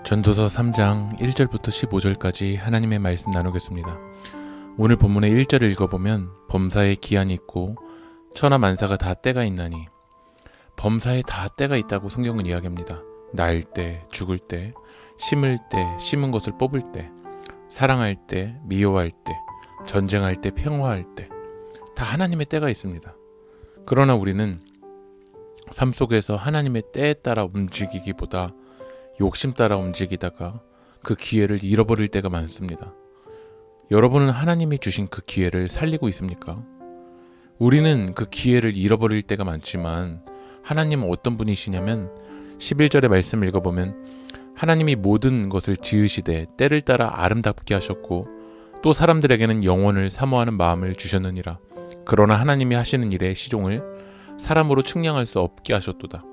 전도서 3장 1절부터 15절까지 하나님의 말씀 나누겠습니다. 오늘 본문의 1절을 읽어보면 범사에 기한이 있고 천하 만사가 다 때가 있나니, 범사에 다 때가 있다고 성경은 이야기합니다. 날 때, 죽을 때, 심을 때, 심은 것을 뽑을 때, 사랑할 때, 미워할 때, 전쟁할 때, 평화할 때, 다 하나님의 때가 있습니다. 그러나 우리는 삶 속에서 하나님의 때에 따라 움직이기보다 욕심 따라 움직이다가 그 기회를 잃어버릴 때가 많습니다. 여러분은 하나님이 주신 그 기회를 살리고 있습니까? 우리는 그 기회를 잃어버릴 때가 많지만 하나님은 어떤 분이시냐면 11절의 말씀을 읽어보면 하나님이 모든 것을 지으시되 때를 따라 아름답게 하셨고 또 사람들에게는 영원을 사모하는 마음을 주셨느니라. 그러나 하나님이 하시는 일의 시종을 사람으로 측량할 수 없게 하셨도다.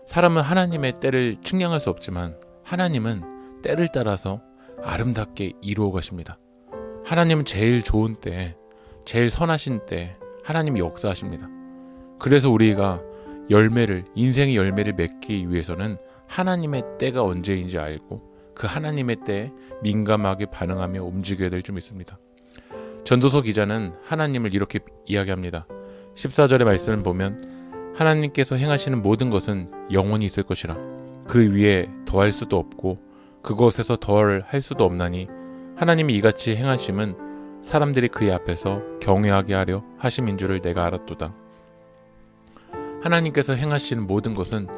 사람은 하나님의 때를 측량할 수 없지만 하나님은 때를 따라서 아름답게 이루어 가십니다. 하나님은 제일 좋은 때, 제일 선하신 때 하나님이 역사하십니다. 그래서 우리가 인생의 열매를 맺기 위해서는 하나님의 때가 언제인지 알고 그 하나님의 때에 민감하게 반응하며 움직여야 될 줄 믿습니다. 전도서 기자는 하나님을 이렇게 이야기합니다. 14절의 말씀을 보면 하나님께서 행하시는 모든 것은 영원히 있을 것이라. 그 위에 더할 수도 없고 그것에서 덜 할 수도 없나니 하나님이 이같이 행하심은 사람들이 그의 앞에서 경외하게 하려 하심인 줄을 내가 알았도다. 하나님께서 행하시는 모든 것은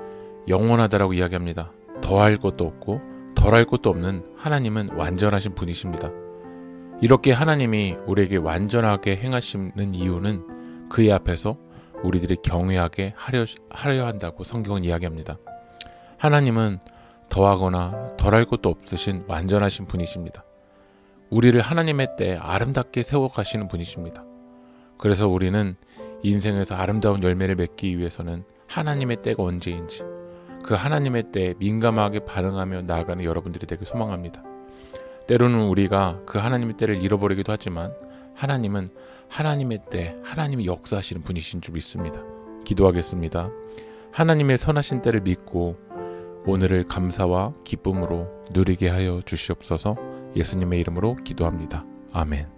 영원하다라고 이야기합니다. 더할 것도 없고 덜할 것도 없는 하나님은 완전하신 분이십니다. 이렇게 하나님이 우리에게 완전하게 행하시는 이유는 그의 앞에서 우리들이 경외하게 하려 한다고 성경은 이야기합니다. 하나님은 더하거나 덜할 것도 없으신 완전하신 분이십니다. 우리를 하나님의 때에 아름답게 세워가시는 분이십니다. 그래서 우리는 인생에서 아름다운 열매를 맺기 위해서는 하나님의 때가 언제인지 그 하나님의 때에 민감하게 반응하며 나아가는 여러분들이 되길 소망합니다. 때로는 우리가 그 하나님의 때를 잃어버리기도 하지만 하나님은 하나님의 때, 하나님이 역사하시는 분이신 줄 믿습니다. 기도하겠습니다. 하나님의 선하신 때를 믿고 오늘을 감사와 기쁨으로 누리게 하여 주시옵소서. 예수님의 이름으로 기도합니다. 아멘.